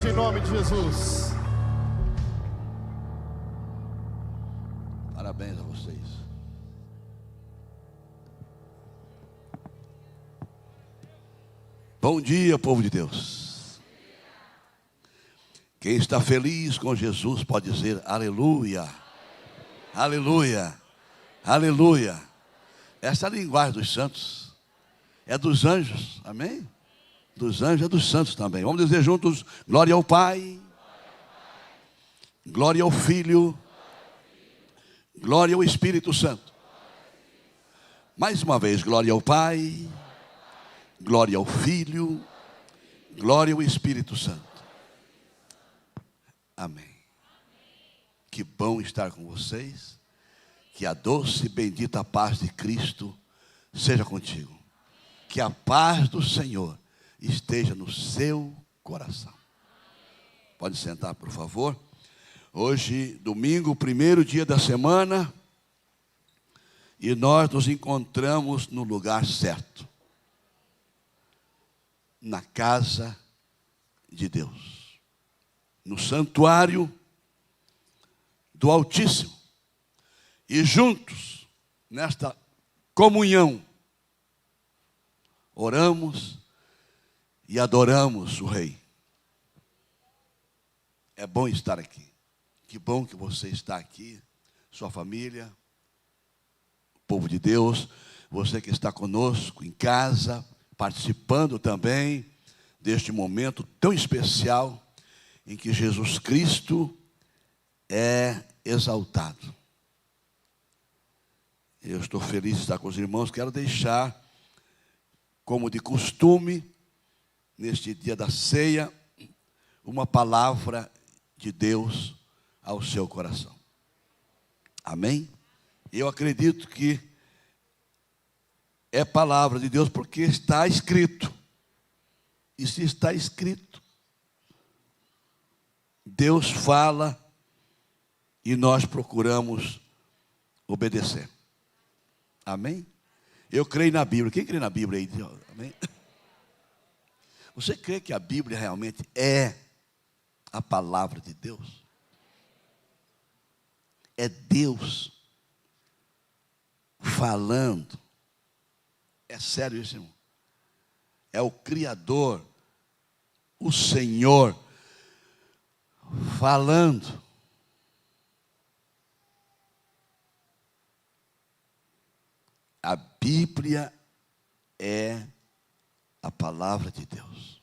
em nome de Jesus. Parabéns a vocês. Bom dia, povo de Deus. Quem está feliz com Jesus pode dizer aleluia, aleluia, aleluia. Essa é a linguagem dos santos, é dos anjos, amém? Dos anjos é dos santos também. Vamos dizer juntos: glória ao Pai, glória ao Filho, glória ao Espírito Santo. Mais uma vez, glória ao Pai, glória ao Filho, glória ao Espírito Santo. Amém. Que bom estar com vocês. Que a doce e bendita paz de Cristo seja contigo. Que a paz do Senhor esteja no seu coração. Pode sentar, por favor. Hoje, domingo, primeiro dia da semana, e nós nos encontramos no lugar certo, na casa de Deus, no santuário do Altíssimo, e juntos, nesta comunhão, oramos e adoramos o Rei. É bom estar aqui. Que bom que você está aqui, sua família, o povo de Deus, você que está conosco em casa, participando também deste momento tão especial em que Jesus Cristo é exaltado. Eu estou feliz de estar com os irmãos. Quero deixar, como de costume, neste dia da ceia, uma palavra de Deus ao seu coração. Amém? Eu acredito que é palavra de Deus porque está escrito. E se está escrito, Deus fala e nós procuramos obedecer. Amém? Eu creio na Bíblia. Quem crê na Bíblia aí? Amém? Você crê que a Bíblia realmente é a palavra de Deus? É Deus falando. É sério isso, irmão? É o Criador, o Senhor, falando. A Bíblia é a palavra de Deus.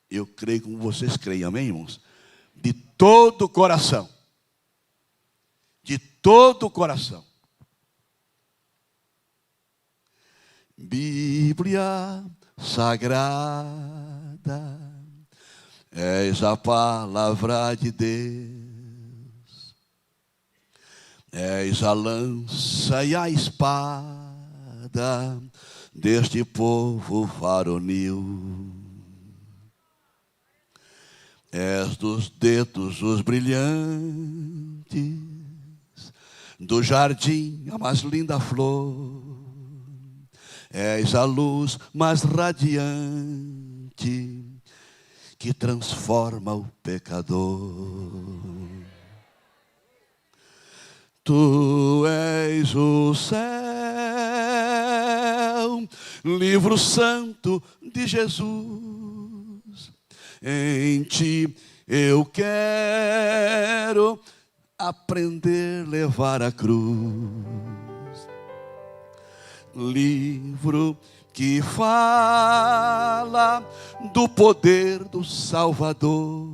Eu creio como vocês creem, amém, irmãos? De todo o coração. De todo o coração. Bíblia Sagrada, és a palavra de Deus, és a lança e a espada deste povo varonil. És dos dedos os brilhantes, do jardim a mais linda flor. És a luz mais radiante que transforma o pecador. Tu és o céu, livro santo de Jesus. Em ti eu quero aprender a levar a cruz. Livro que fala do poder do Salvador.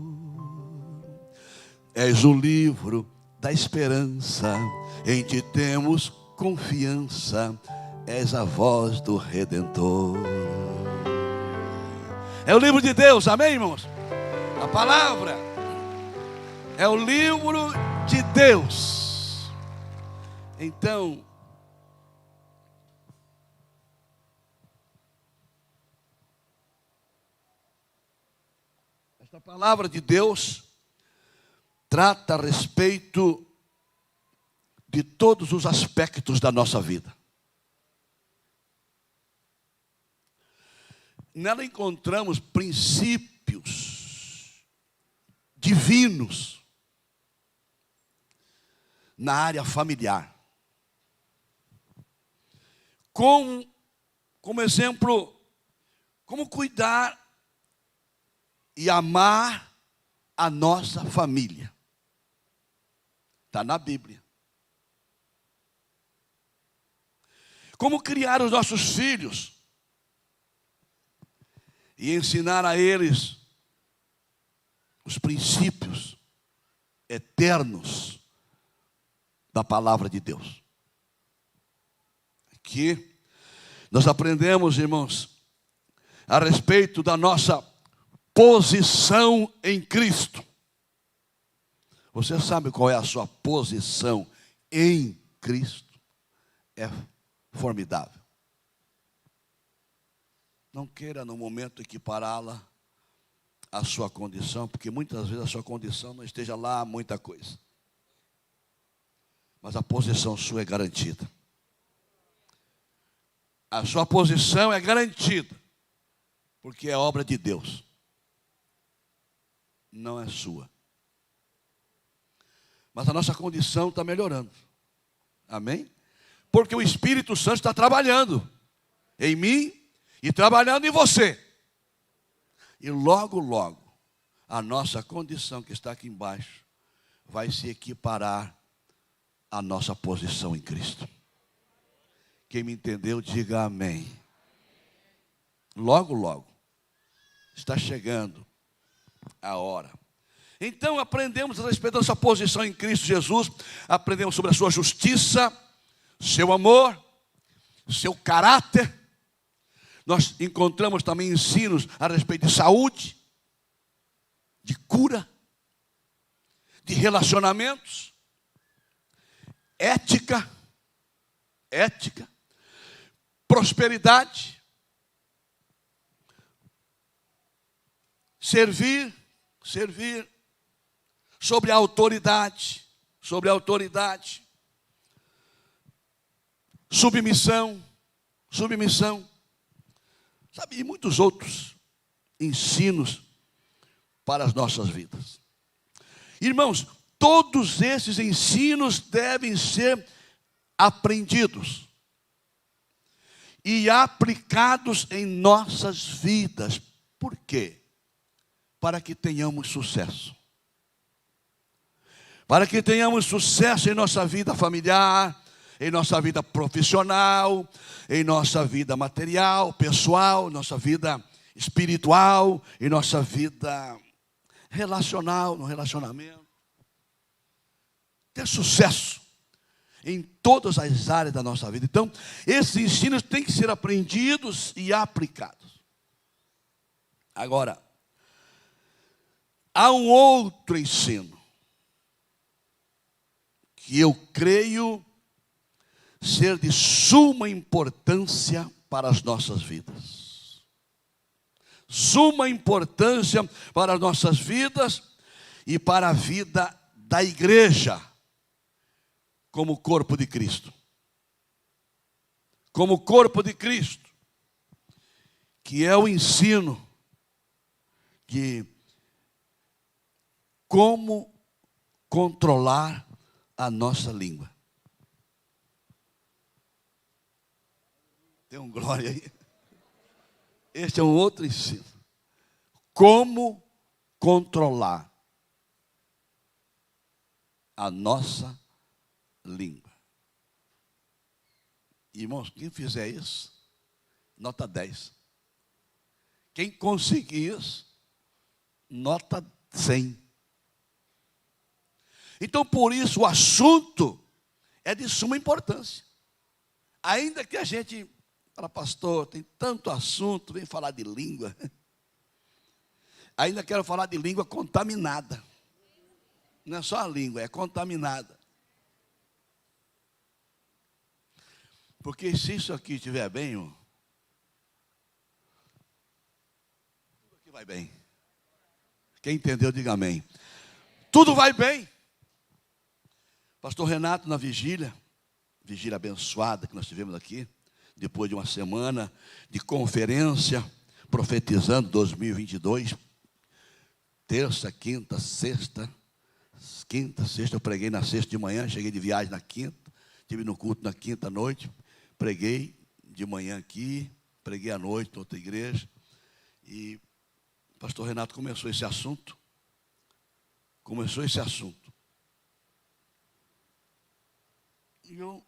És o livro da esperança, em ti temos confiança. És a voz do Redentor. É o livro de Deus, amém, irmãos? A palavra é o livro de Deus. Então, esta palavra de Deus trata a respeito de todos os aspectos da nossa vida. nela encontramos princípios divinos na área familiar. Como exemplo, como cuidar e amar a nossa família. Está na Bíblia. Como criar os nossos filhos e ensinar a eles os princípios eternos da palavra de Deus. Aqui nós aprendemos, irmãos, a respeito da nossa posição em Cristo. Você sabe qual é a sua posição em Cristo? É formidável. Não queira no momento equipará-la à sua condição, porque muitas vezes a sua condição não esteja lá muita coisa. Mas a posição sua é garantida. A sua posição é garantida, porque é obra de Deus. Não é sua. Mas a nossa condição está melhorando. Amém? Porque o Espírito Santo está trabalhando em mim e trabalhando em você. E logo, logo, a nossa condição que está aqui embaixo vai se equiparar à nossa posição em Cristo. Quem me entendeu, diga amém. Logo, logo, está chegando a hora. Então aprendemos a respeito da nossa posição em Cristo Jesus, aprendemos sobre a sua justiça, seu amor, seu caráter. Nós encontramos também ensinos a respeito de saúde, de cura, de relacionamentos, ética, prosperidade, servir, sobre a autoridade, submissão, sabe, e muitos outros ensinos para as nossas vidas. Irmãos, todos esses ensinos devem ser aprendidos e aplicados em nossas vidas. Por quê? Para que tenhamos sucesso. Para que tenhamos sucesso em nossa vida familiar, em nossa vida profissional, em nossa vida material, pessoal, nossa vida espiritual, em nossa vida relacional, no relacionamento. Ter sucesso em todas as áreas da nossa vida. Então, esses ensinos têm que ser aprendidos e aplicados. Agora, há um outro ensino que eu creio ser de suma importância para as nossas vidas. Suma importância para as nossas vidas e para a vida da igreja, como corpo de Cristo. Como corpo de Cristo, que é o ensino de como controlar a nossa língua. Tem um glória aí. Este é um outro ensino. Como controlar a nossa língua. Irmãos, quem fizer isso, nota 10. Quem conseguir isso, nota 100. Então, por isso, o assunto é de suma importância. Ainda que a gente fala, pastor, tem tanto assunto, vem falar de língua. Ainda quero falar de língua contaminada. Não é só a língua, é contaminada. Porque se isso aqui estiver bem, tudo aqui vai bem. Quem entendeu, diga amém. Tudo vai bem. Pastor Renato, na vigília abençoada que nós tivemos aqui, depois de uma semana de conferência profetizando 2022, terça, quinta, sexta. Quinta, sexta, eu preguei na sexta de manhã, cheguei de viagem na quinta, estive no culto na quinta à noite, preguei de manhã aqui, preguei à noite em outra igreja, e o pastor Renato começou esse assunto, e eu,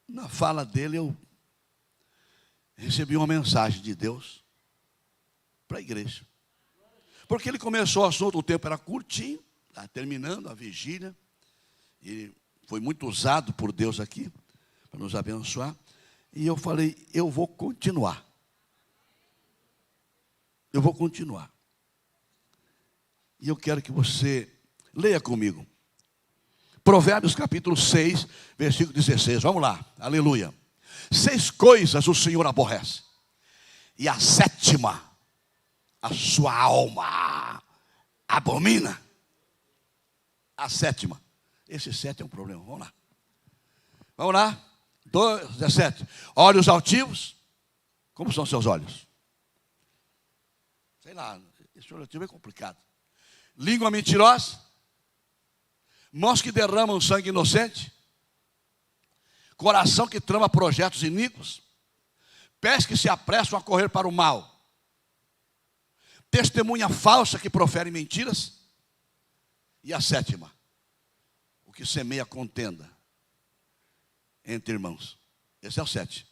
na fala dele, eu recebi uma mensagem de Deus para a igreja, porque ele começou o assunto, o tempo era curtinho, está terminando a vigília, e foi muito usado por Deus aqui, para nos abençoar, e eu falei, eu vou continuar. E eu quero que você leia comigo, Provérbios capítulo 6, versículo 16, vamos lá, aleluia. 6 coisas o Senhor aborrece, e a sétima, a sua alma abomina. A sétima. Esse 7 é um problema. Vamos lá. 17. Olhos altivos. Como são seus olhos? Sei lá. Esse olho altivo é complicado. Língua mentirosa. Mãos que derramam sangue inocente. Coração que trama projetos iníquos. Pés que se apressam a correr para o mal. Testemunha falsa que profere mentiras. E a sétima, o que semeia contenda entre irmãos. Esse é o 7.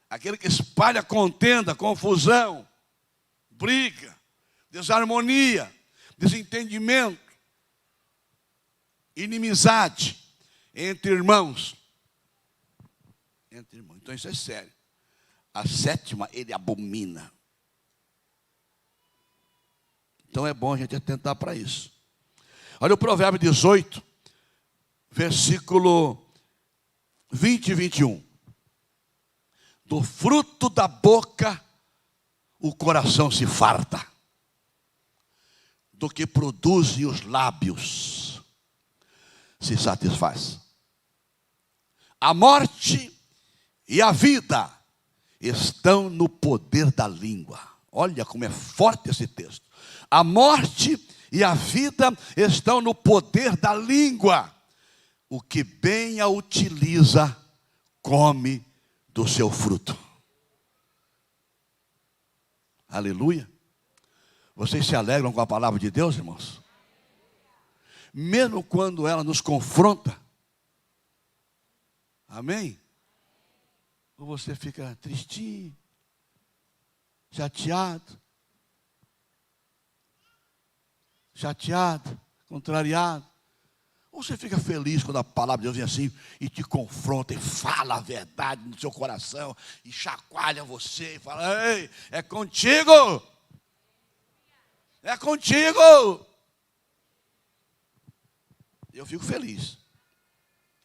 Aquele que espalha contenda, confusão, briga, desarmonia, desentendimento, inimizade entre irmãos. Então isso é sério. A sétima, ele abomina. Então é bom a gente atentar para isso. Olha o provérbio 18, versículo 20 e 21. Do fruto da boca o coração se farta, do que produzem os lábios se satisfaz. A morte e a vida estão no poder da língua. Olha como é forte esse texto. A morte e a vida estão no poder da língua. O que bem a utiliza, come do seu fruto. Aleluia. Vocês se alegram com a palavra de Deus, irmãos? Mesmo quando ela nos confronta. Amém? Ou você fica tristinho, chateado, contrariado. Ou você fica feliz quando a palavra de Deus vem assim e te confronta e fala a verdade no seu coração e chacoalha você e fala, ei, é contigo. É contigo. Eu fico feliz.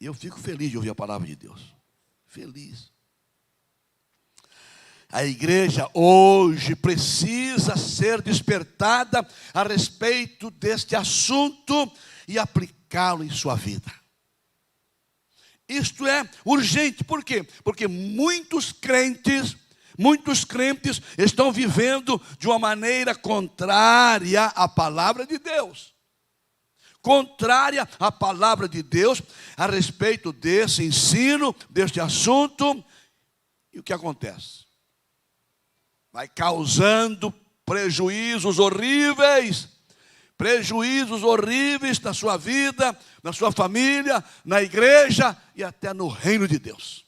Eu fico feliz de ouvir a palavra de Deus. Feliz. A igreja hoje precisa ser despertada a respeito deste assunto e aplicá-lo em sua vida. Isto é urgente. Por quê? Porque muitos crentes estão vivendo de uma maneira contrária à palavra de Deus. Contrária à palavra de Deus a respeito desse ensino, deste assunto. E o que acontece? Vai causando prejuízos horríveis na sua vida, na sua família, na igreja e até no reino de Deus.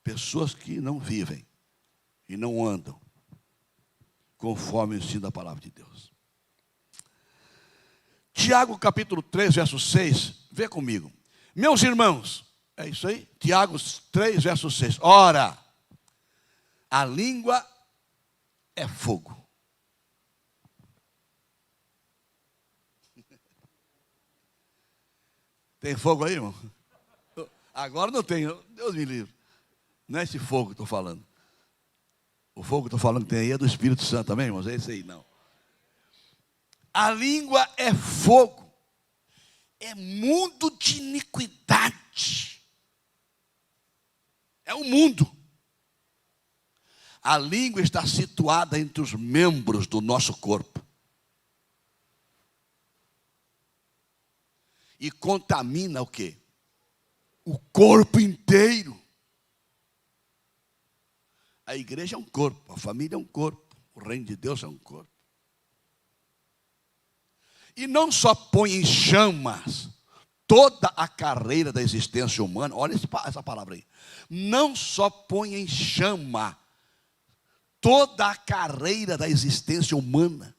Pessoas que não vivem e não andam conforme o ensino da palavra de Deus. Tiago capítulo 3, verso 6, vê comigo. Meus irmãos, é isso aí? Tiago 3, verso 6. Ora, a língua é fogo. Tem fogo aí, irmão? Agora não tem, Deus me livre. Não é esse fogo que estou falando. O fogo que estou falando que tem aí é do Espírito Santo também, irmãos? É esse aí, não. A língua é fogo. É mundo de iniquidade. É o mundo. A língua está situada entre os membros do nosso corpo. E contamina o quê? O corpo inteiro. A igreja é um corpo, a família é um corpo, o reino de Deus é um corpo. E não só põe em chamas toda a carreira da existência humana, olha essa palavra aí. Não só põe em chama toda a carreira da existência humana,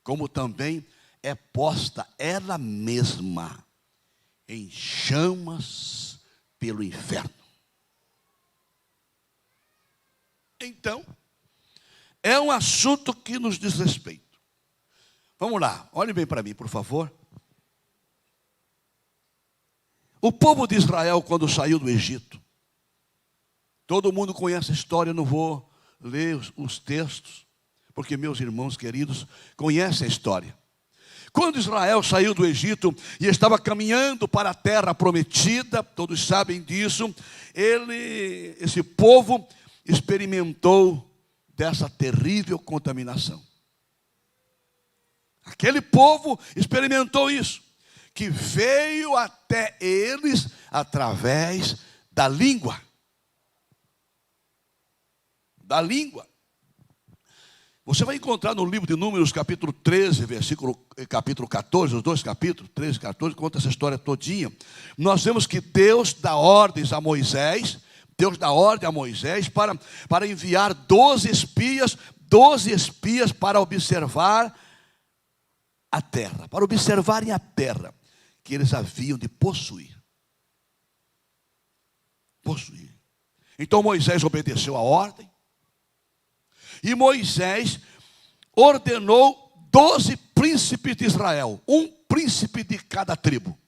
como também é posta ela mesma em chamas pelo inferno. Então, é um assunto que nos diz respeito. Vamos lá, olhem bem para mim, por favor. O povo de Israel, quando saiu do Egito, todo mundo conhece a história, eu não vou ler os textos, porque meus irmãos queridos conhecem a história. Quando Israel saiu do Egito e estava caminhando para a terra prometida, todos sabem disso, esse povo experimentou dessa terrível contaminação. Aquele povo experimentou isso, que veio até eles através da língua. Da língua. Você vai encontrar no livro de Números, capítulo 13, capítulo 14, os dois capítulos, 13 e 14, conta essa história todinha. Nós vemos que Deus dá ordens a Moisés, para enviar 12 espias para observar a terra, para observarem a terra que eles haviam de possuir. Então Moisés obedeceu a ordem, e Moisés ordenou 12 príncipes de Israel, um príncipe de cada tribo,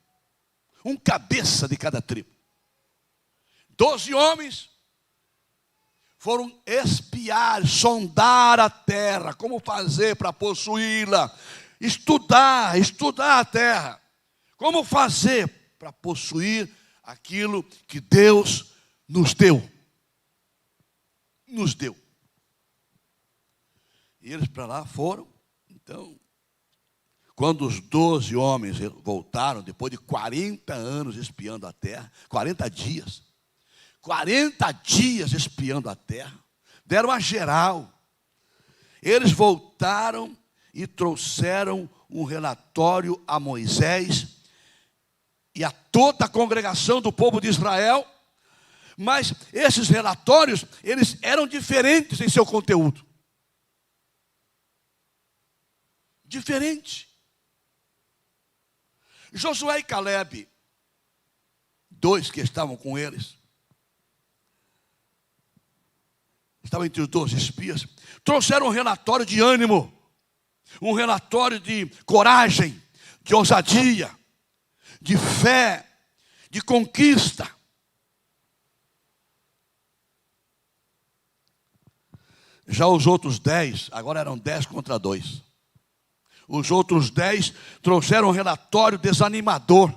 um cabeça de cada tribo. 12 homens foram espiar, sondar a terra, como fazer para possuí-la, estudar a terra, como fazer para possuir aquilo que Deus nos deu. E eles para lá foram. Então, quando os 12 homens voltaram, depois de 40 anos espiando a terra, 40 dias espiando a terra, deram a geral. Eles voltaram e trouxeram um relatório a Moisés e a toda a congregação do povo de Israel, mas esses relatórios, eles eram diferentes em seu conteúdo. Diferente. Josué e Calebe, dois que estavam com eles, estavam entre os 12 espias, trouxeram um relatório de ânimo, um relatório de coragem, de ousadia, de fé, de conquista. Já os outros 10, agora eram 10 contra 2. Os outros 10 trouxeram um relatório desanimador.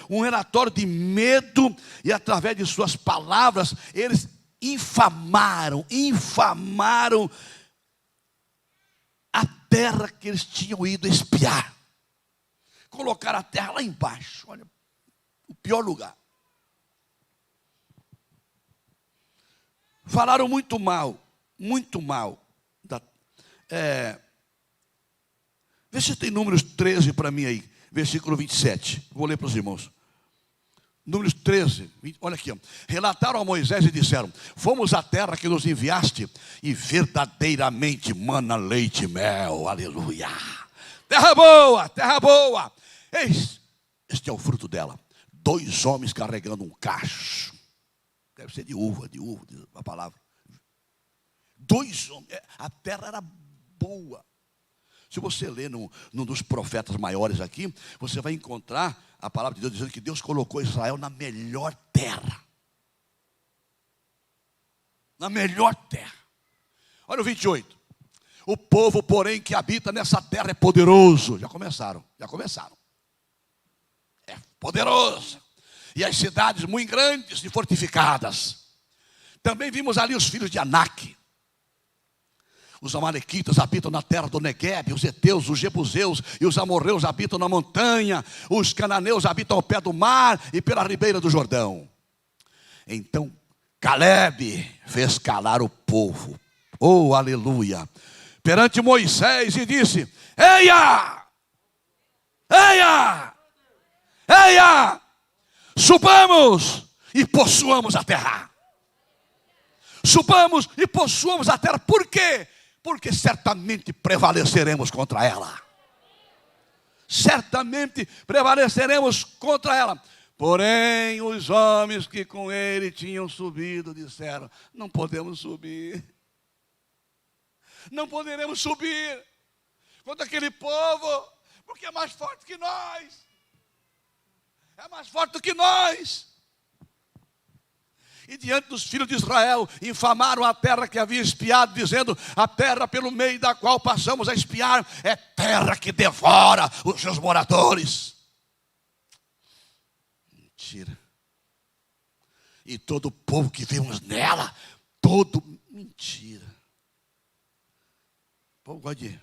Um relatório de medo, e através de suas palavras, eles infamaram a terra que eles tinham ido espiar. Colocaram a terra lá embaixo, olha, o pior lugar. Falaram muito mal. Vê se tem Números 13 para mim aí, versículo 27. Vou ler para os irmãos. Números 13, olha aqui. Relataram a Moisés e disseram: fomos à terra que nos enviaste, e verdadeiramente mana leite e mel. Aleluia. Terra boa. Eis, este é o fruto dela. 2 homens carregando um cacho. Deve ser de uva, diz a palavra. 2 homens. A terra era boa. Se você ler num dos profetas maiores aqui, você vai encontrar a palavra de Deus dizendo que Deus colocou Israel na melhor terra. Na melhor terra. Olha o 28. O povo, porém, que habita nessa terra é poderoso. Já começaram. É poderoso. e as cidades muito grandes e fortificadas. Também vimos ali os filhos de Anak. Os amalequitas habitam na terra do Neguebe, os heteus, os jebuseus e os amorreus habitam na montanha, os cananeus habitam ao pé do mar e pela ribeira do Jordão. Então Calebe fez calar o povo, oh aleluia, perante Moisés e disse: eia, eia, eia, subamos e possuamos a terra. Subamos e possuamos a terra. Por quê? Porque certamente prevaleceremos contra ela. Certamente prevaleceremos contra ela. Porém, os homens que com ele tinham subido disseram: não podemos subir. Não poderemos subir contra aquele povo, porque é mais forte que nós. É mais forte do que nós. E diante dos filhos de Israel, infamaram a terra que havia espiado, dizendo: a terra pelo meio da qual passamos a espiar é terra que devora os seus moradores. Mentira. E todo o povo que vimos nela, todo mentira. O povo gosta de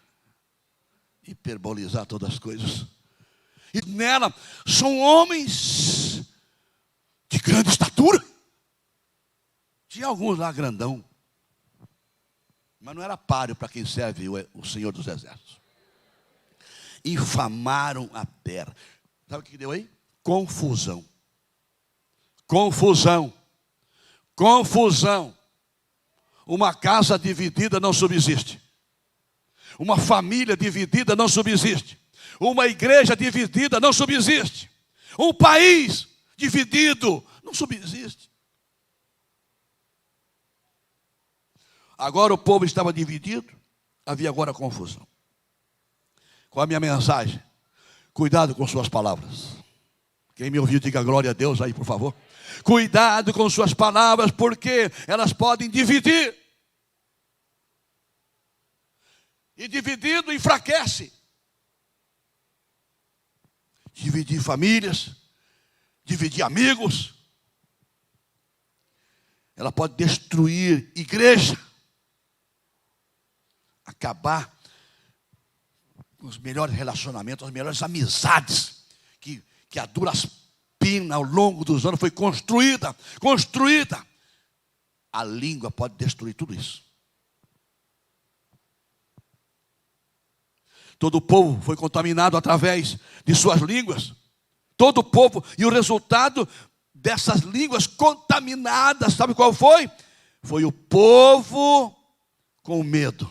hiperbolizar todas as coisas. E nela são homens de grande estatura. Tinha alguns lá grandão, mas não era páreo para quem serve o Senhor dos Exércitos. Infamaram a terra. Sabe o que deu aí? Confusão. Confusão. Confusão. Uma casa dividida não subsiste. Uma família dividida não subsiste. Uma igreja dividida não subsiste. Um país dividido não subsiste. Agora o povo estava dividido, havia agora confusão. Qual a minha mensagem? Cuidado com suas palavras. Quem me ouviu, diga glória a Deus aí, por favor. Cuidado com suas palavras, porque elas podem dividir. E dividido enfraquece. Dividir famílias, dividir amigos. Ela pode destruir igreja. Acabar com os melhores relacionamentos, as melhores amizades que a duras penas ao longo dos anos foi construída. A língua pode destruir tudo isso. Todo o povo foi contaminado através de suas línguas. Todo o povo. E o resultado dessas línguas contaminadas, sabe qual foi? Foi o povo com medo.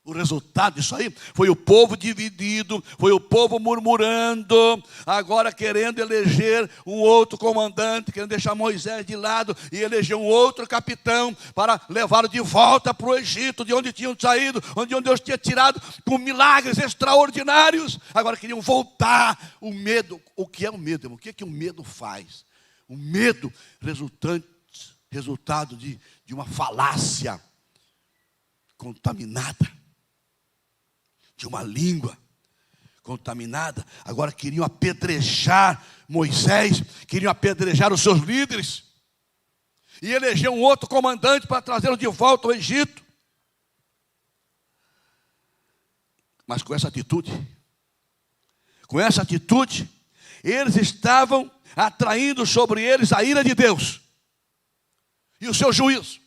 O resultado disso aí foi o povo dividido, foi o povo murmurando, agora querendo eleger um outro comandante, querendo deixar Moisés de lado e eleger um outro capitão para levá-lo de volta para o Egito, de onde tinham saído, onde Deus tinha tirado com milagres extraordinários. Agora queriam voltar. O medo, o que é o medo? O que é que o medo faz? O medo resultado de uma falácia contaminada. De uma língua contaminada. Agora queriam apedrejar Moisés, queriam apedrejar os seus líderes e eleger um outro comandante para trazê-lo de volta ao Egito. Mas com essa atitude, eles estavam atraindo sobre eles a ira de Deus e o seu juízo.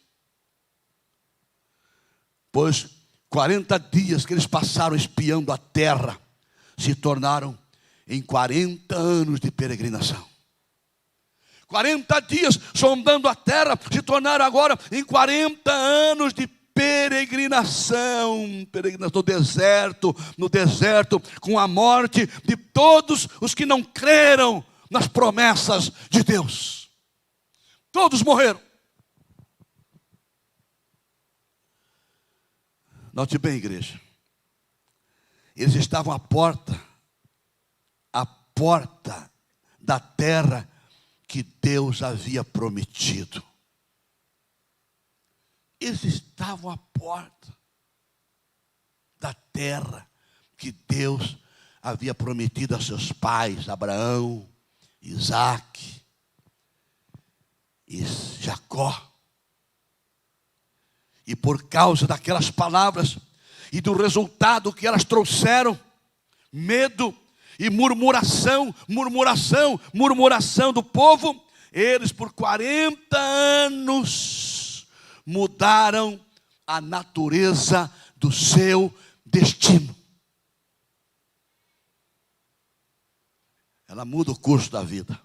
Pois 40 dias que eles passaram espiando a terra se tornaram em 40 anos de peregrinação. 40 dias sondando a terra se tornaram agora em 40 anos de peregrinação. Peregrinação no deserto, com a morte de todos os que não creram nas promessas de Deus. Todos morreram. Note bem, igreja. Eles estavam à porta da terra que Deus havia prometido. Eles estavam à porta da terra que Deus havia prometido a seus pais, Abraão, Isaac e Jacó. E por causa daquelas palavras e do resultado que elas trouxeram, medo e murmuração do povo, eles por 40 anos mudaram a natureza do seu destino. Ela muda o curso da vida.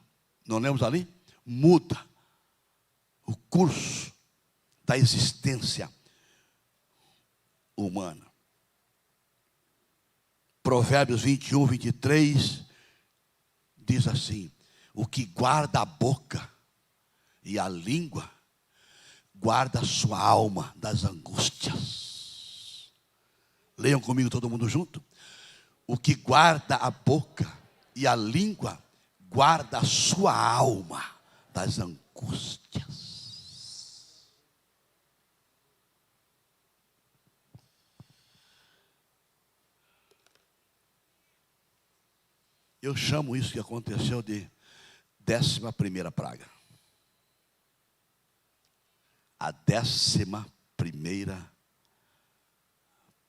Não lemos ali? Muda o curso da existência humana. Provérbios 21, 23 diz assim: o que guarda a boca e a língua, guarda a sua alma das angústias. Leiam comigo todo mundo junto. O que guarda a boca e a língua, guarda a sua alma das angústias. Eu chamo isso que aconteceu de 11ª praga. A 11ª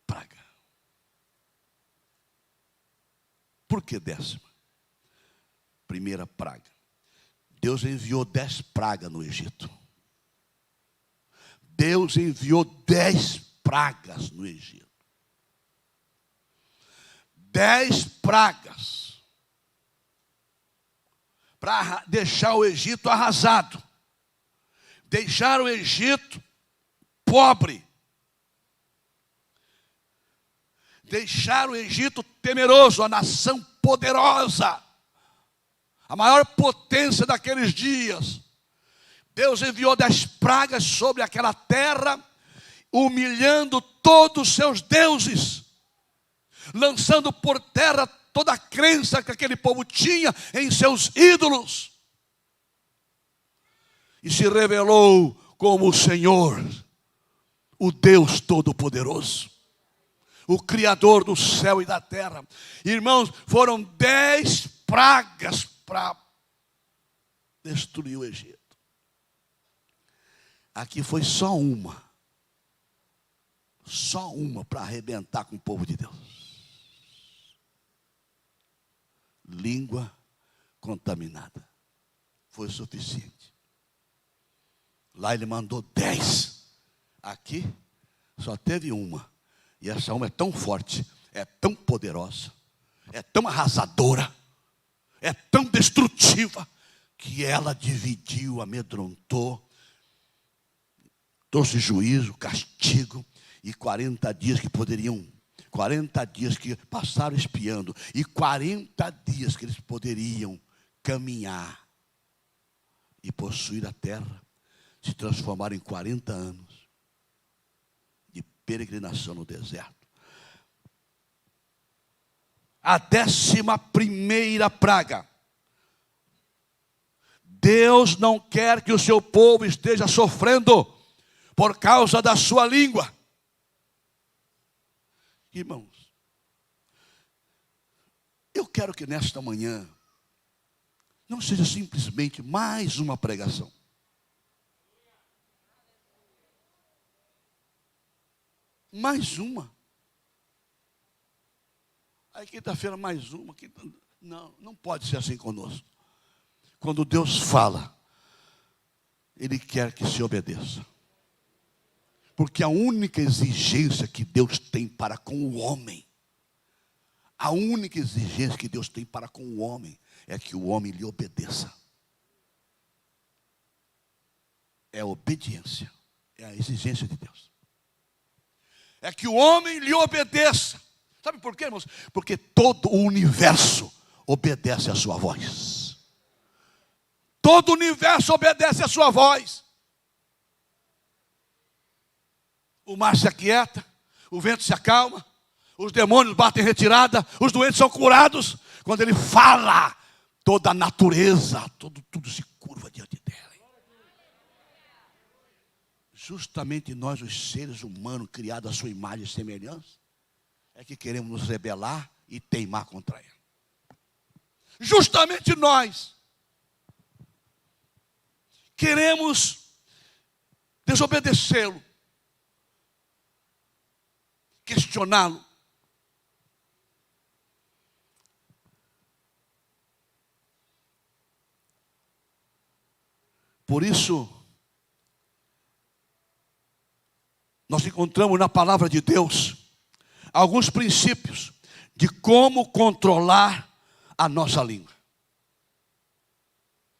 praga. Por que 10ª? Primeira praga. Deus enviou 10 pragas no Egito. Deus enviou 10 pragas no Egito. 10 pragas. Para deixar o Egito arrasado. Deixar o Egito pobre. Deixar o Egito temeroso, a nação poderosa. A maior potência daqueles dias. Deus enviou 10 pragas sobre aquela terra, humilhando todos os seus deuses, lançando por terra toda a crença que aquele povo tinha em seus ídolos. E se revelou como o Senhor, o Deus Todo-Poderoso, o Criador do céu e da terra. Irmãos, foram 10 pragas para destruir o Egito. Aqui foi só uma para arrebentar com o povo de Deus. Língua contaminada. Foi o suficiente. Lá ele mandou 10. Aqui só teve uma. E essa uma é tão forte, é tão poderosa, é tão arrasadora, é tão destrutiva, que ela dividiu, amedrontou, trouxe juízo, castigo, e 40 dias que poderiam, 40 dias que passaram espiando, e 40 dias que eles poderiam caminhar e possuir a terra, se transformaram em 40 anos de peregrinação no deserto. A 11ª praga. Deus não quer que o seu povo esteja sofrendo por causa da sua língua. Irmãos, eu quero que nesta manhã não seja simplesmente mais uma pregação. Mais uma. Aí quinta-feira mais uma. Não pode ser assim conosco. Quando Deus fala, Ele quer que se obedeça. Porque a única exigência que Deus tem para com o homem, a única exigência que Deus tem para com o homem, é que o homem lhe obedeça. É a obediência, é a exigência de Deus. É que o homem lhe obedeça. Sabe por quê, irmãos? Porque todo o universo obedece à sua voz. Todo o universo obedece à sua voz. O mar se aquieta, o vento se acalma, os demônios batem em retirada, os doentes são curados. Quando ele fala, toda a natureza, tudo se curva diante dela. Justamente nós, os seres humanos, criados à sua imagem e semelhança, é que queremos nos rebelar e teimar contra ele. Justamente nós. queremos desobedecê-lo, questioná-lo. Por isso, nós encontramos na palavra de Deus alguns princípios de como controlar a nossa língua.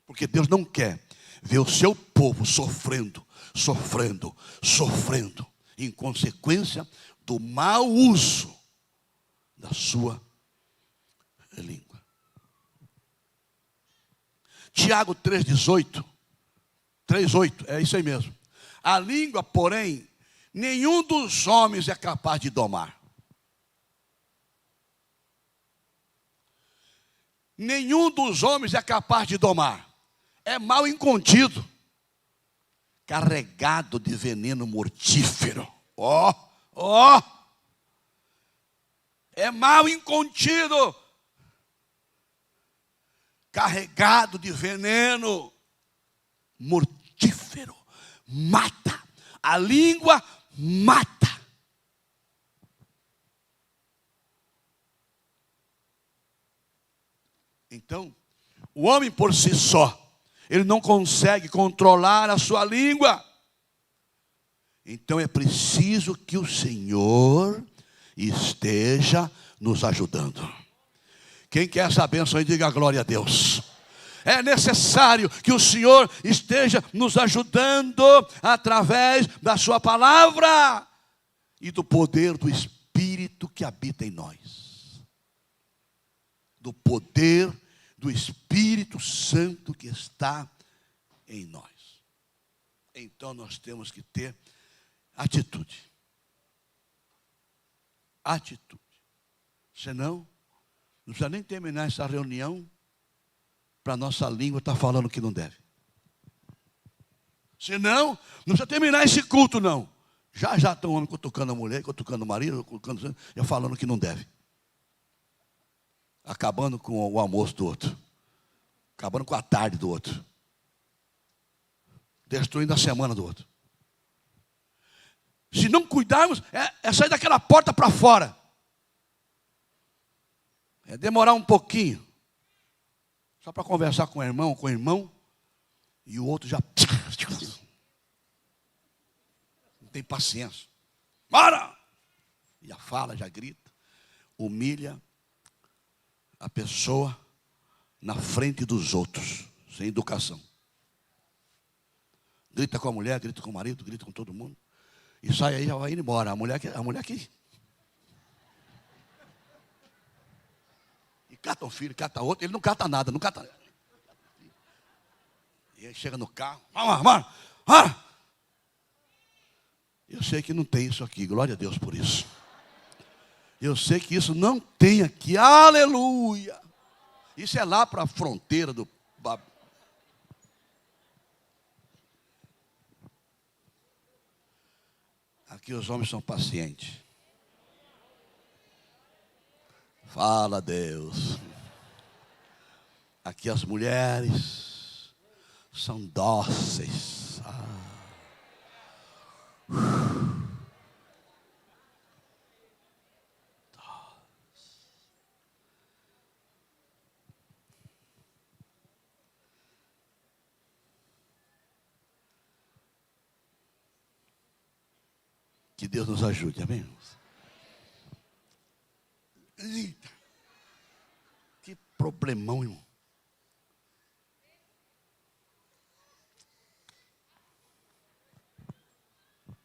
Porque Deus não quer ver o seu povo sofrendo, em consequência do mau uso da sua língua. Tiago 3,8, é isso aí mesmo. A língua, porém, nenhum dos homens é capaz de domar. Nenhum dos homens é capaz de domar. É mal incontido, carregado de veneno mortífero. É mal incontido, carregado de veneno mortífero. Mata. A língua mata. Então, o homem por si só, ele não consegue controlar a sua língua. Então é preciso que o Senhor esteja nos ajudando. Quem quer essa bênção aí, diga glória a Deus. É necessário que o Senhor esteja nos ajudando através da sua palavra e do poder do Espírito que habita em nós. Do poder do Espírito Santo que está em nós. Então nós temos que ter atitude. Atitude. Senão, não precisa nem terminar essa reunião para a nossa língua estar falando que não deve. Senão, não precisa terminar esse culto não. Já estão homem cutucando a mulher, cutucando o marido, cutucando, já falando que não deve. Acabando com o almoço do outro. Acabando com a tarde do outro. Destruindo a semana do outro. Se não cuidarmos, é sair daquela porta para fora. É demorar um pouquinho. Só para conversar com o irmão. E o outro já... Não tem paciência. Para! Já fala, já grita. Humilha a pessoa na frente dos outros, sem educação. Grita com a mulher, grita com o marido, grita com todo mundo. E sai aí, já vai indo embora. A mulher que... E cata um filho, cata outro. Ele não cata nada, não cata... E aí chega no carro. Eu sei que não tem isso aqui, glória a Deus por isso. Eu sei que isso não tem aqui, aleluia. Isso é lá para a fronteira do... Aqui os homens são pacientes. Fala, Deus. Aqui as mulheres são dóceis. Que Deus nos ajude, amém? Eita, que problemão, irmão.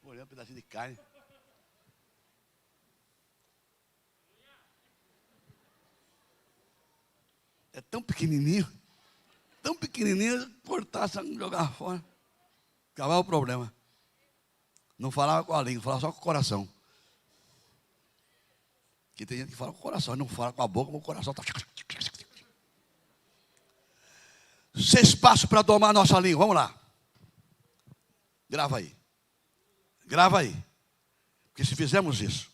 Olhando um pedacinho de carne. É tão pequenininho, cortar, jogar fora. Acabava o problema. Não falava com a língua, falava só com o coração. Que tem gente que fala com o coração, não fala com a boca, mas o coração está... 6 passos para domar a nossa língua, vamos lá. Grava aí. Porque se fizermos isso,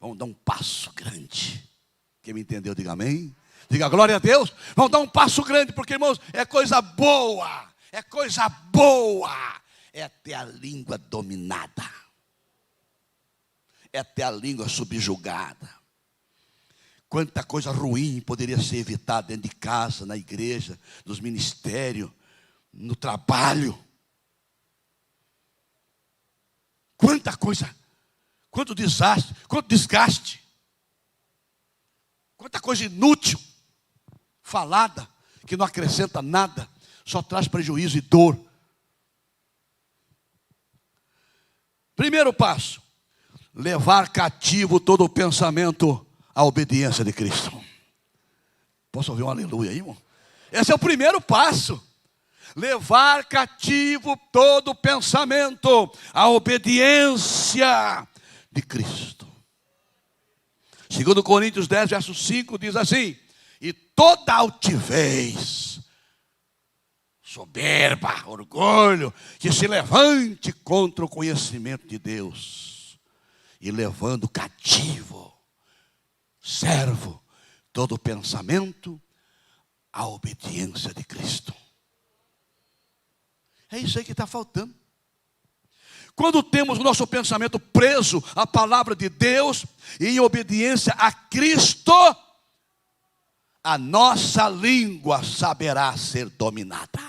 vamos dar um passo grande. Quem me entendeu, diga amém. Diga glória a Deus. Vamos dar um passo grande, porque, irmãos, é coisa boa. é coisa boa, é ter a língua dominada, é ter a língua subjugada. Quanta coisa ruim poderia ser evitada dentro de casa, na igreja, nos ministérios, no trabalho. Quanta coisa, quanto desastre, quanto desgaste, quanta coisa inútil, falada, que não acrescenta nada, só traz prejuízo e dor. Primeiro passo, levar cativo todo o pensamento à obediência de Cristo. Posso ouvir um aleluia aí, irmão? Esse é o primeiro passo. Levar cativo todo o pensamento à obediência de Cristo. 2 Coríntios 10, verso 5 diz assim: e toda altivez, soberba, orgulho, que se levante contra o conhecimento de Deus, e levando cativo, servo, todo o pensamento à obediência de Cristo. É isso aí que está faltando. Quando temos o nosso pensamento preso à palavra de Deus e em obediência a Cristo, a nossa língua saberá ser dominada.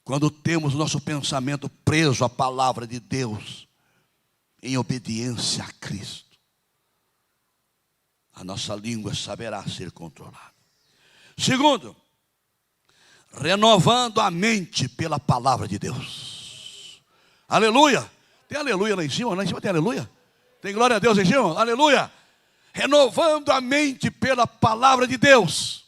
Quando temos o nosso pensamento preso à palavra de Deus, em obediência a Cristo, a nossa língua saberá ser controlada. Segundo, renovando a mente pela palavra de Deus. Aleluia. Tem aleluia lá em cima? Lá em cima tem aleluia? Tem glória a Deus em cima? Aleluia. Renovando a mente pela palavra de Deus.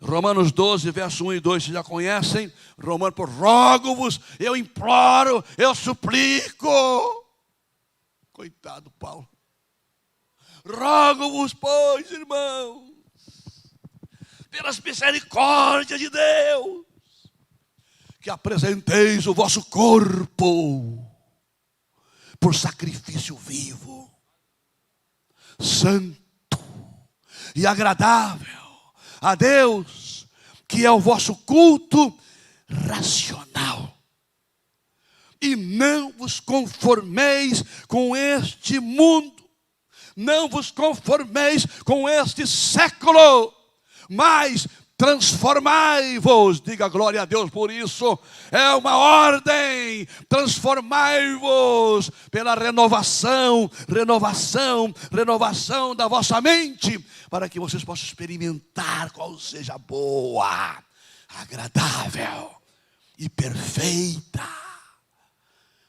Romanos 12, verso 1 e 2, vocês já conhecem. Romanos, por rogo-vos, eu imploro, eu suplico. Coitado Paulo. Rogo-vos, pois, irmãos, pelas misericórdias de Deus, que apresenteis o vosso corpo por sacrifício vivo, santo e agradável a Deus, que é o vosso culto racional. E não vos conformeis com este mundo, não vos conformeis com este século, mas transformai-vos. Diga glória a Deus por isso. É uma ordem. Transformai-vos pela renovação da vossa mente, para que vocês possam experimentar qual seja a boa, agradável e perfeita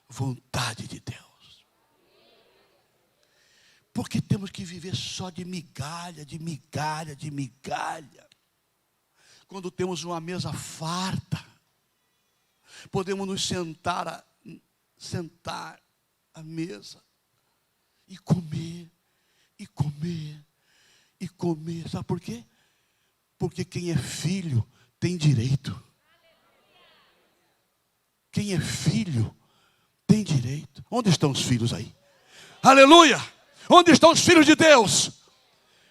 vontade de Deus. Porque temos que viver só de migalha, de migalha, de migalha. Quando temos uma mesa farta, podemos nos sentar à mesa e comer, e comer, e comer. Sabe por quê? Porque quem é filho tem direito. Quem é filho tem direito. Onde estão os filhos aí? Aleluia! Onde estão os filhos de Deus?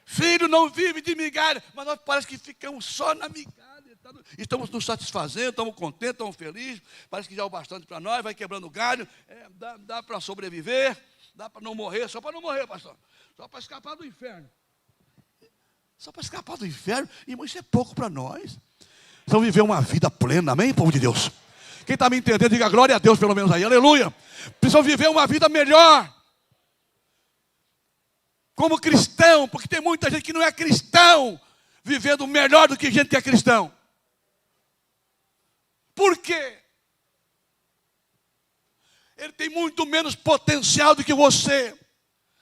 Filho não vive de migalha, mas nós parece que ficamos só na migalha. Estamos nos satisfazendo, estamos contentes, estamos felizes. Parece que já é o bastante para nós, vai quebrando galho. Dá para sobreviver, dá para não morrer. Só para não morrer, pastor. Só para escapar do inferno. Só para escapar do inferno, irmão, isso é pouco para nós. Precisamos viver uma vida plena, amém, povo de Deus? Quem está me entendendo, diga glória a Deus pelo menos aí, aleluia. Precisamos viver uma vida melhor como cristão, porque tem muita gente que não é cristão, vivendo melhor do que gente que é cristão. Por quê? Ele tem muito menos potencial do que você,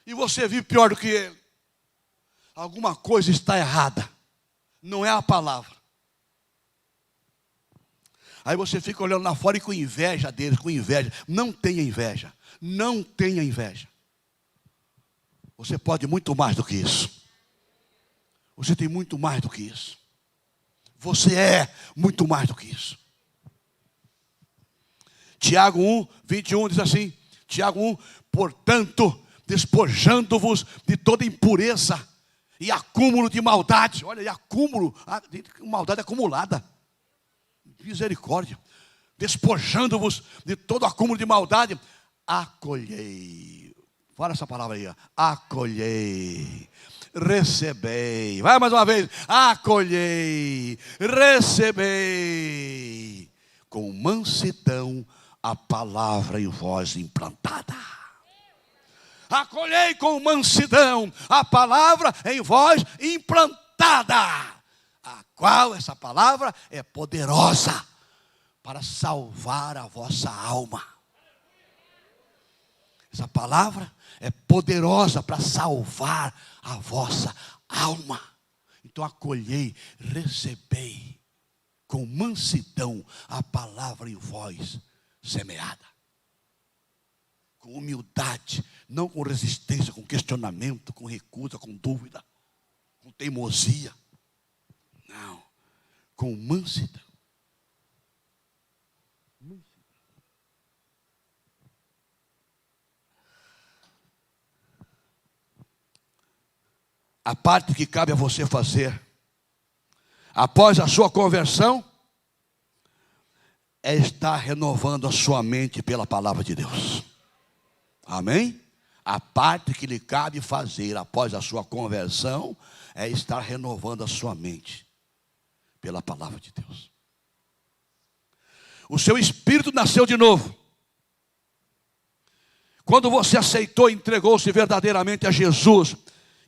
e você vive pior do que ele. Alguma coisa está errada, não é a palavra. Aí você fica olhando lá fora e com inveja deles, com inveja. Não tenha inveja, não tenha inveja. Você pode muito mais do que isso. Você tem muito mais do que isso. Você é muito mais do que isso. Tiago 1, 21 diz assim. Tiago 1, portanto, despojando-vos de toda impureza e acúmulo de maldade. Olha, e acúmulo, maldade acumulada. Misericórdia. Despojando-vos de todo acúmulo de maldade, acolhei. Fala essa palavra aí, ó. Acolhei. Recebei. Vai mais uma vez. Acolhei. Recebei. Com mansidão a palavra em vós implantada. Acolhei com mansidão a palavra em vós implantada, a qual essa palavra é poderosa para salvar a vossa alma. Essa palavra é poderosa para salvar a vossa alma. Então acolhei, recebei com mansidão a palavra em vós semeada. Com humildade, não com resistência, com questionamento, com recusa, com dúvida, com teimosia. Não, com mansidão. A parte que cabe a você fazer, após a sua conversão, é estar renovando a sua mente pela palavra de Deus. Amém? A parte que lhe cabe fazer após a sua conversão é estar renovando a sua mente pela palavra de Deus. O seu espírito nasceu de novo. Quando você aceitou e entregou-se verdadeiramente a Jesus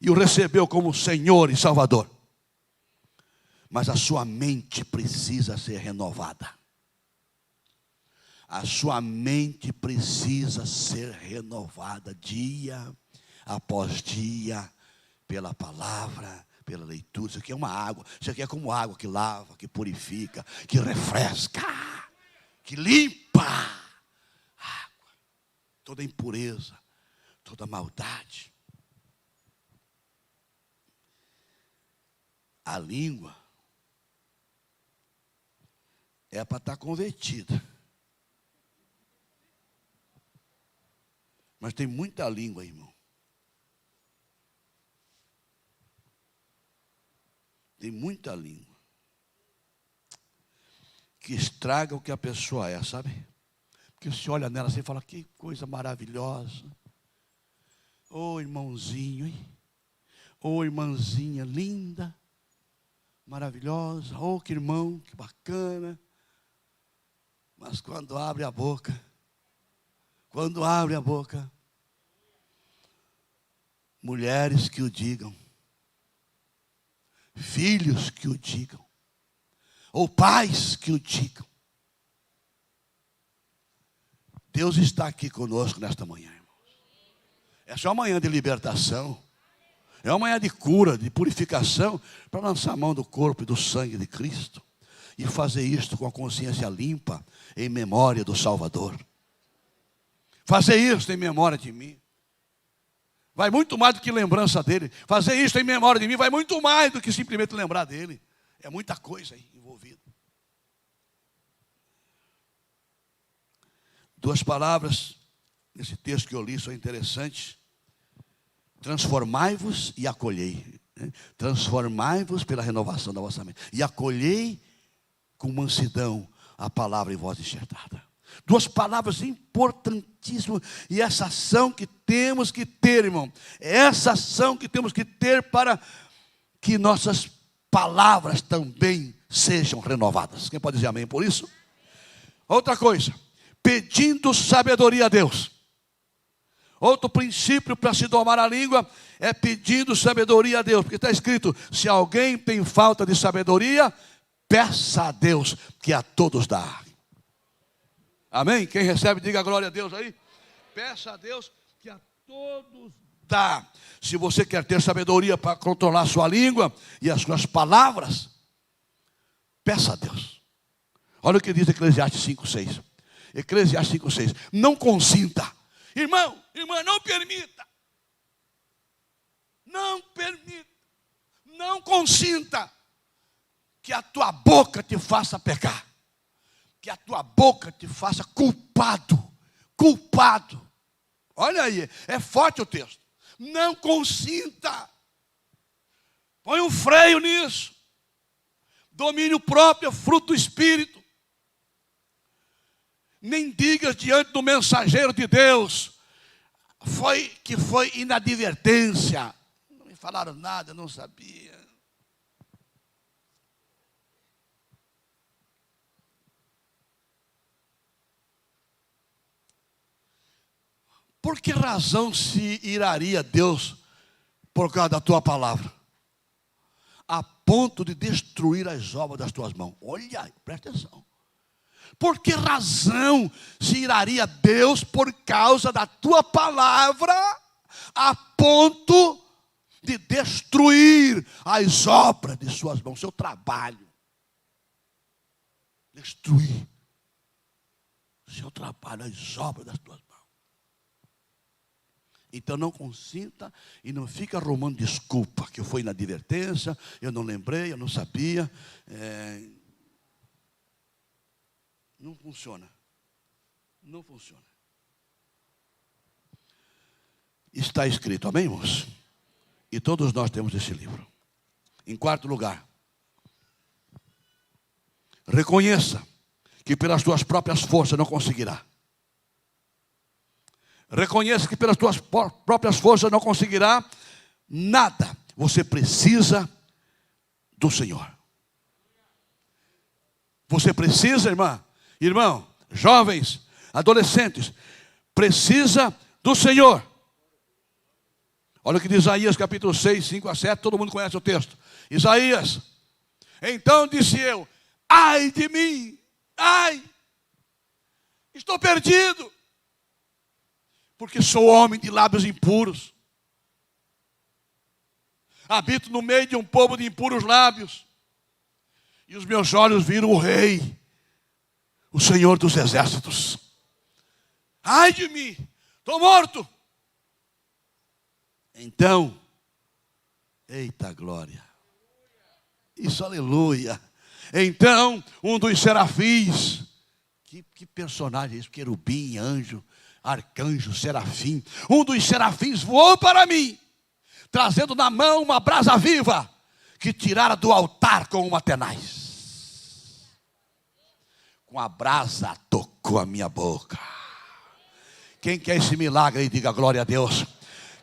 e o recebeu como Senhor e Salvador. Mas a sua mente precisa ser renovada. A sua mente precisa ser renovada dia após dia, pela palavra, pela leitura. Isso aqui é uma água. Isso aqui é como água que lava, que purifica, que refresca, que limpa. Água. Toda impureza, toda maldade. A língua é para estar convertida. Mas tem muita língua, irmão. Tem muita língua que estraga o que a pessoa é, sabe? Porque você olha nela assim e fala, que coisa maravilhosa. Ô irmãozinho, hein? Ô irmãzinha linda, maravilhosa. Ô que irmão, que bacana. Mas quando abre a boca, mulheres que o digam, filhos que o digam, ou pais que o digam. Deus está aqui conosco nesta manhã, irmãos. Essa é uma manhã de libertação, é uma manhã de cura, de purificação, para lançar a mão do corpo e do sangue de Cristo e fazer isto com a consciência limpa, em memória do Salvador. Fazer isso em memória de mim vai muito mais do que lembrança dele. Fazer isso em memória de mim vai muito mais do que simplesmente lembrar dele. É muita coisa aí envolvida. Duas palavras nesse texto que eu li são interessantes. Transformai-vos e acolhei. Transformai-vos pela renovação da vossa mente. E acolhei com mansidão a palavra em voz enxertada. Duas palavras importantíssimas. E essa ação que temos que ter, irmão. Essa ação que temos que ter para que nossas palavras também sejam renovadas. Quem pode dizer amém por isso? Outra coisa. Pedindo sabedoria a Deus. Outro princípio para se domar a língua é pedindo sabedoria a Deus. Porque está escrito, se alguém tem falta de sabedoria, peça a Deus que a todos dá. Amém? Quem recebe, diga glória a Deus aí. Peça a Deus que a todos dá. Se você quer ter sabedoria para controlar a sua língua e as suas palavras, peça a Deus. Olha o que diz Eclesiastes 5:6. Eclesiastes 5:6. Não consinta. Irmão, irmã, não permita. Não permita. Não consinta que a tua boca te faça pecar. Que a tua boca te faça culpado. Culpado. Olha aí, é forte o texto. Não consinta. Põe um freio nisso. Domínio próprio é fruto do Espírito. Nem digas diante do mensageiro de Deus, foi inadvertência. Não me falaram nada, eu não sabia. Por que razão se iraria Deus por causa da tua palavra? A ponto de destruir as obras das tuas mãos. Olha, presta atenção. Por que razão se iraria Deus por causa da tua palavra, a ponto de destruir as obras de suas mãos, seu trabalho? Destruir seu trabalho, as obras das tuas mãos. Então não consinta e não fica arrumando desculpa, que eu fui inadvertência, eu não lembrei, eu não sabia. Não funciona. Não funciona. Está escrito, amém, irmãos? E todos nós temos esse livro. Em quarto lugar, reconheça que pelas tuas próprias forças não conseguirá. Reconheça que pelas tuas próprias forças não conseguirá nada. Você precisa do Senhor. Você precisa, irmão, jovens, adolescentes, precisa do Senhor. Olha o que diz Isaías capítulo 6, 5 a 7, todo mundo conhece o texto. Isaías, então disse eu, ai de mim, ai, estou perdido, porque sou homem de lábios impuros. Habito no meio de um povo de impuros lábios. E os meus olhos viram o Rei, o Senhor dos exércitos. Ai de mim, estou morto. Então, eita glória. Isso, aleluia. Então, um dos serafins, que personagem é esse? Querubim, anjo, arcanjo, serafim. Um dos serafins voou para mim, trazendo na mão uma brasa viva, que tirara do altar com uma tenaz. Com a brasa tocou a minha boca. Quem quer esse milagre aí, diga glória a Deus.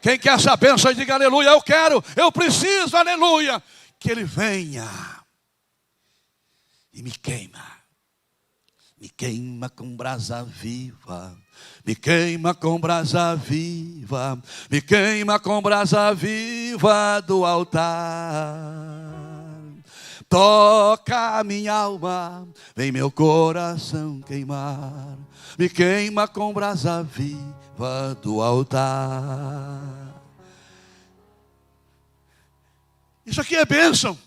Quem quer essa bênção aí, diga aleluia. Eu quero, eu preciso, aleluia. Que ele venha e me queima. Me queima com brasa viva. Me queima com brasa viva. Me queima com brasa viva do altar. Toca a minha alma, vem meu coração queimar. Me queima com brasa viva do altar. Isso aqui é bênção.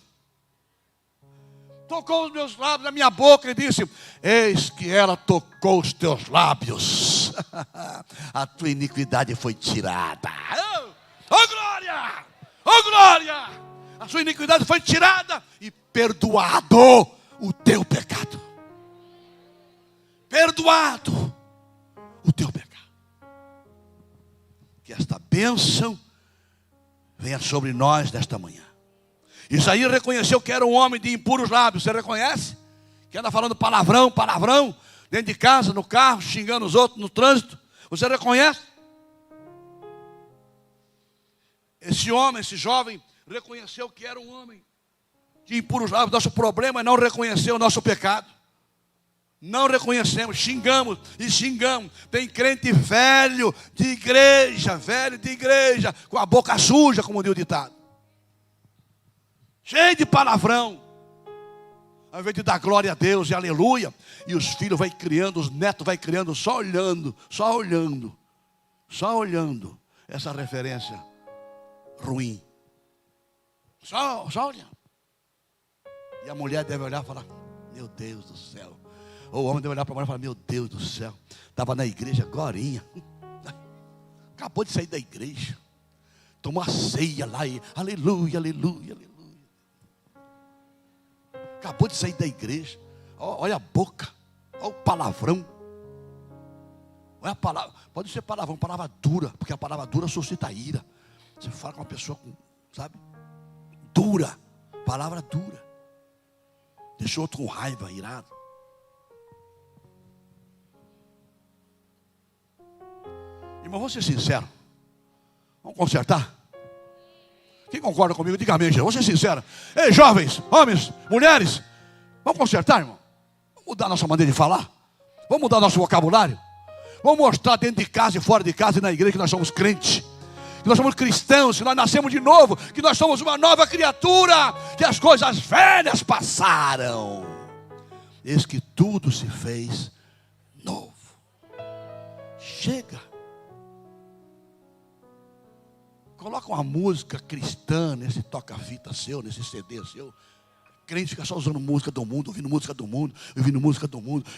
Tocou os meus lábios, a minha boca, e disse: eis que ela tocou os teus lábios. A tua iniquidade foi tirada. Oh glória! Oh glória! A sua iniquidade foi tirada e perdoado o teu pecado. Perdoado o teu pecado. Que esta bênção venha sobre nós nesta manhã. Isaías reconheceu que era um homem de impuros lábios. Você reconhece? Que anda falando palavrão, dentro de casa, no carro, xingando os outros no trânsito. Você reconhece? Esse homem, esse jovem, reconheceu que era um homem de impuros lábios. Nosso problema é não reconhecer o nosso pecado. Não reconhecemos, xingamos e xingamos. Tem crente velho de igreja, com a boca suja, como diz o ditado. Cheio de palavrão. Ao invés de dar glória a Deus e aleluia. E os filhos vai criando, os netos vai criando, só olhando essa referência ruim. Só olhando. E a mulher deve olhar e falar: meu Deus do céu. Ou o homem deve olhar para a mulher e falar: meu Deus do céu. Estava na igreja agorinha. Acabou de sair da igreja. Tomou a ceia lá e aleluia, aleluia, aleluia. Acabou de sair da igreja. Olha a boca. Olha o palavrão. Olha a palavra. Pode ser palavrão, palavra dura. Porque a palavra dura suscita ira. Você fala com uma pessoa com, sabe, dura. Palavra dura. Deixou outro com raiva, irado. Irmão, vamos ser sinceros. Vamos consertar? Quem concorda comigo, diga amém, vamos ser sinceros. Ei, jovens, homens, mulheres, vamos consertar, irmão? Vamos mudar nossa maneira de falar? Vamos mudar nosso vocabulário? Vamos mostrar dentro de casa e fora de casa e na igreja que nós somos crentes, que nós somos cristãos, que nós nascemos de novo, que nós somos uma nova criatura, que as coisas velhas passaram, eis que tudo se fez novo. Chega. Coloca uma música cristã nesse toca-fita seu, nesse CD seu. Crente fica só usando música do mundo, ouvindo música do mundo,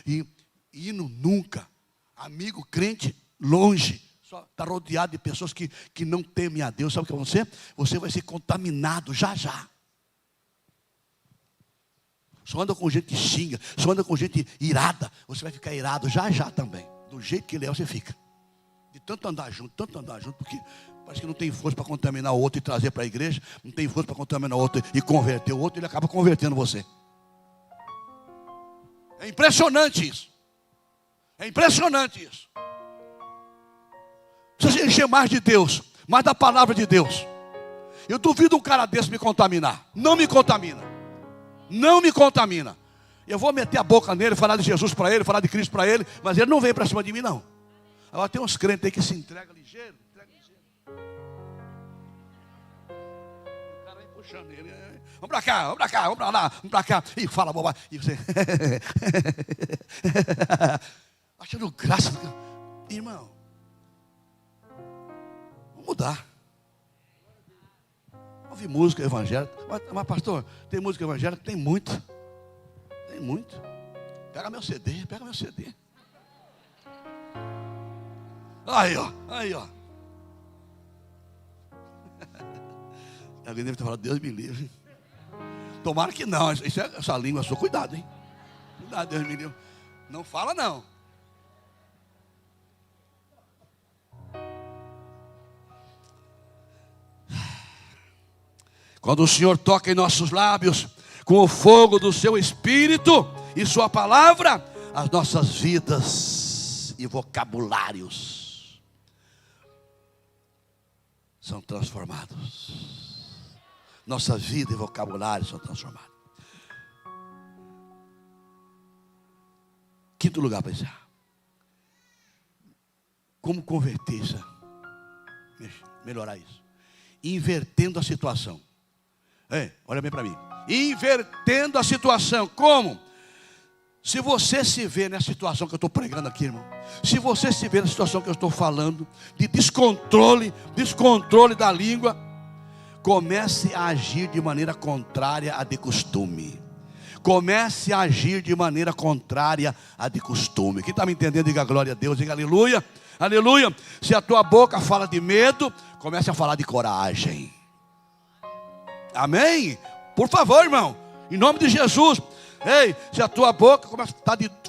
e indo nunca. Amigo crente, longe. Só está rodeado de pessoas que não temem a Deus. Sabe o que vai acontecer? Você vai ser contaminado já já. Só anda com gente que xinga, só anda com gente irada. Você vai ficar irado já já também. Do jeito que ele é, você fica. De tanto andar junto, porque parece que não tem força para contaminar o outro e trazer para a igreja. Não tem força para contaminar o outro e converter o outro. Ele acaba convertendo você. É impressionante isso. É impressionante isso. Precisa encher mais de Deus, mais da palavra de Deus. Eu duvido um cara desse me contaminar. Não me contamina. Não me contamina. Eu vou meter a boca nele, falar de Jesus para ele, falar de Cristo para ele, mas ele não vem para cima de mim, não. Agora tem uns crentes aí que se entregam ligeiro. O cara vem puxando ele. Vamos para cá, vamos para cá, vamos para lá, vamos para cá. E fala bobagem. E você... achando graça. Irmão, vamos mudar. Ouvir música evangélica. Mas pastor, tem música evangélica? Tem muito. Tem muito. Pega meu CD, pega meu CD. Aí, ó. Alguém deve ter falado, Deus me livre. Tomara que não. Essa língua é sua. Cuidado, hein? Cuidado, Deus me livre. Não fala, não. Quando o Senhor toca em nossos lábios, com o fogo do seu Espírito e sua palavra, as nossas vidas e vocabulários são transformados. Nossa vida e vocabulário são transformados. Quinto lugar para encerrar. Como converter isso? Melhorar isso. Invertendo a situação. Olha bem para mim. Invertendo a situação. Como? Se você se vê nessa situação que eu estou pregando aqui, irmão. Se você se vê na situação que eu estou falando, de descontrole da língua, comece a agir de maneira contrária à de costume. Comece a agir de maneira contrária à de costume. Quem está me entendendo, diga glória a Deus, diga aleluia. Aleluia. Se a tua boca fala de medo, comece a falar de coragem. Amém? Por favor, irmão, em nome de Jesus. Ei, se a tua boca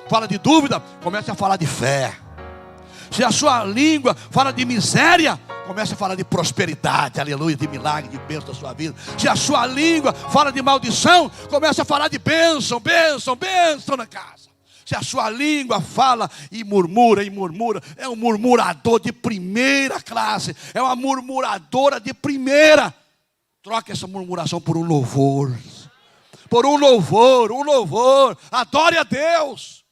fala de dúvida, comece a falar de fé. Se a sua língua fala de miséria, comece a falar de prosperidade, aleluia, de milagre, de bênção da sua vida. Se a sua língua fala de maldição, comece a falar de bênção na casa. Se a sua língua fala e murmura, é um murmurador de primeira classe, é uma murmuradora de primeira. Troque essa murmuração por um louvor. Por um louvor. Adore a Deus.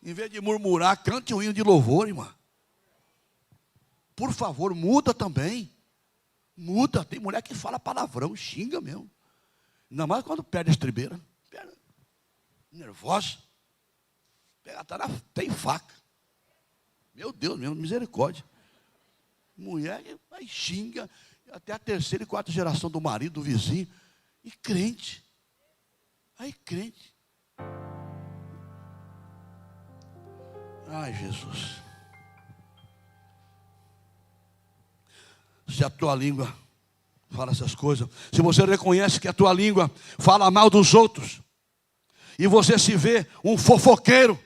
Em vez de murmurar, cante um hino de louvor, irmã. Por favor, muda também. Muda. Tem mulher que fala palavrão, xinga mesmo. Ainda mais quando perde a estribeira. Nervosa. Tem faca. Meu Deus, meu, misericórdia. Mulher aí xinga até a terceira e quarta geração do marido, do vizinho. E crente. Aí crente. Ai, Jesus. Se a tua língua fala essas coisas, se você reconhece que a tua língua fala mal dos outros, e você se vê um fofoqueiro,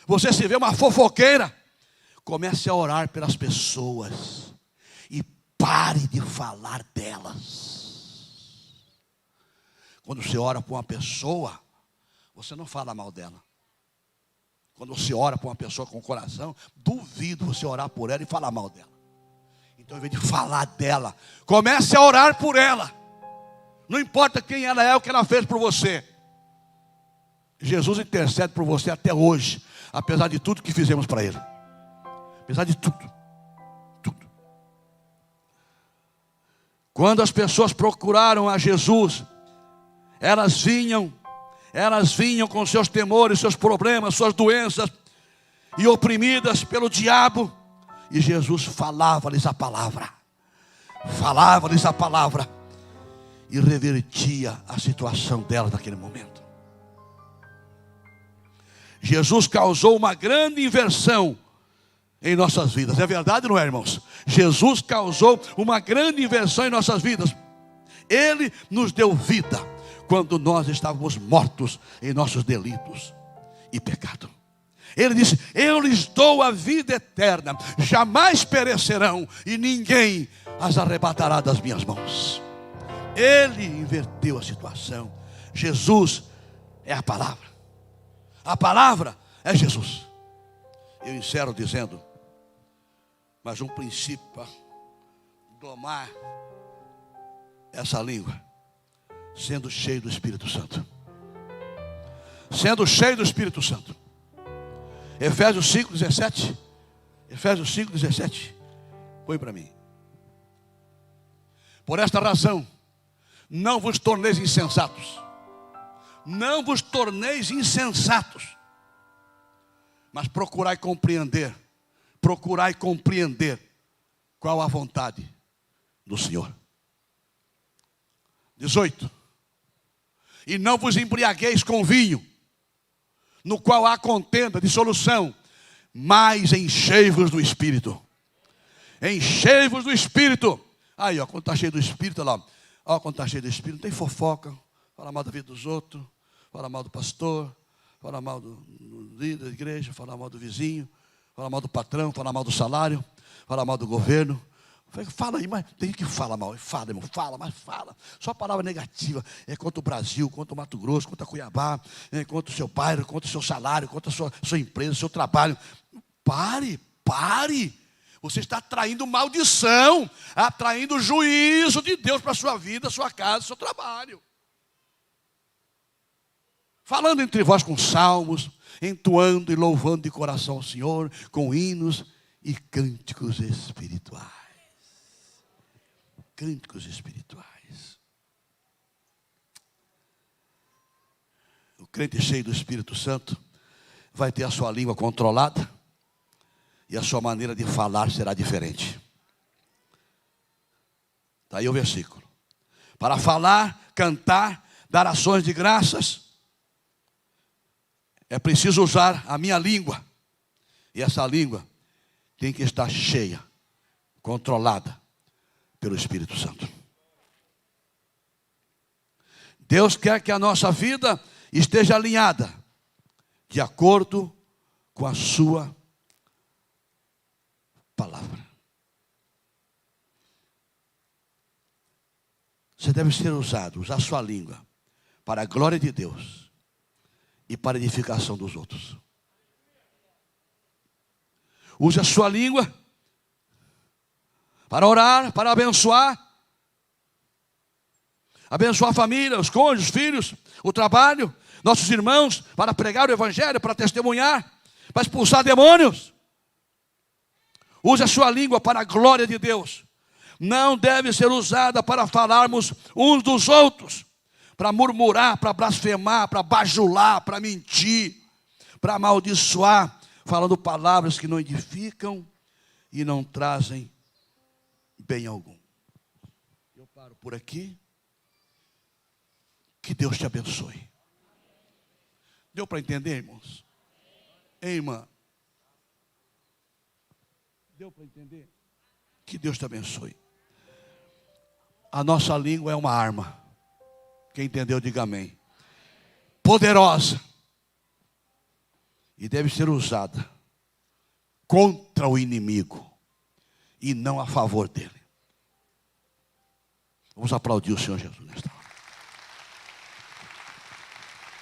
você se vê uma fofoqueira, comece a orar pelas pessoas e pare de falar delas. Quando você ora por uma pessoa, você não fala mal dela. Quando você ora por uma pessoa com o coração, duvido você orar por ela e falar mal dela. Então, em vez de falar dela, comece a orar por ela. Não importa quem ela é, o que ela fez por você. Jesus intercede por você até hoje, apesar de tudo que fizemos para Ele. Apesar de tudo. Tudo. Quando as pessoas procuraram a Jesus, elas vinham com seus temores, seus problemas, suas doenças, e oprimidas pelo diabo. E Jesus falava-lhes a palavra. Falava-lhes a palavra. E revertia a situação delas naquele momento. Jesus causou uma grande inversão em nossas vidas. É verdade, não é, irmãos? Jesus causou uma grande inversão em nossas vidas. Ele nos deu vida quando nós estávamos mortos em nossos delitos e pecado. Ele disse: eu lhes dou a vida eterna, jamais perecerão, e ninguém as arrebatará das minhas mãos. Ele inverteu a situação. Jesus é a palavra. A palavra é Jesus. Eu encerro dizendo, mas um princípio para domar essa língua, sendo cheio do Espírito Santo. Sendo cheio do Espírito Santo. Efésios 5:17. Efésios 5:17. Põe para mim. Por esta razão, não vos torneis insensatos. Não vos torneis insensatos. Mas procurai compreender. Procurai compreender qual a vontade do Senhor. 18. E não vos embriagueis com vinho, no qual há contenda, dissolução, mas enchei-vos do Espírito. Enchei-vos do Espírito. Aí, ó, quando está cheio do Espírito, olha lá. Ó, quando está cheio do Espírito, não tem fofoca, fala mal da vida dos outros, fala mal do pastor, fala mal do líder da igreja, fala mal do vizinho, fala mal do patrão, fala mal do salário, fala mal do governo. Fala aí, mas tem que falar mal. Fala, irmão, fala, mas fala. Só palavra negativa. É contra o Brasil, contra o Mato Grosso, contra Cuiabá, contra o seu bairro, contra o seu salário, contra a sua empresa, o seu trabalho. Pare. Você está atraindo maldição, atraindo o juízo de Deus para a sua vida, sua casa, seu trabalho. Falando entre vós com salmos, entoando e louvando de coração ao Senhor, com hinos e cânticos espirituais. Cânticos espirituais. O crente cheio do Espírito Santo vai ter a sua língua controlada e a sua maneira de falar será diferente. Está aí o versículo. Para falar, cantar, dar ações de graças, é preciso usar a minha língua. E essa língua tem que estar cheia, controlada pelo Espírito Santo. Deus quer que a nossa vida esteja alinhada de acordo com a sua palavra. Você deve ser usar a sua língua para a glória de Deus e para a edificação dos outros. Use a sua língua para orar, para abençoar. Abençoar a família, os cônjuges, os filhos, o trabalho, nossos irmãos, para pregar o evangelho, para testemunhar, para expulsar demônios. Use a sua língua para a glória de Deus. Não deve ser usada para falarmos uns dos outros, para murmurar, para blasfemar, para bajular, para mentir, para amaldiçoar, falando palavras que não edificam e não trazem bem algum. Eu paro por aqui. Que Deus te abençoe. Deu para entender, irmãos? Ei, irmã? Deu para entender? Que Deus te abençoe. A nossa língua é uma arma. Quem entendeu, diga amém. Poderosa. E deve ser usada contra o inimigo e não a favor dele. Vamos aplaudir o Senhor Jesus nesta hora.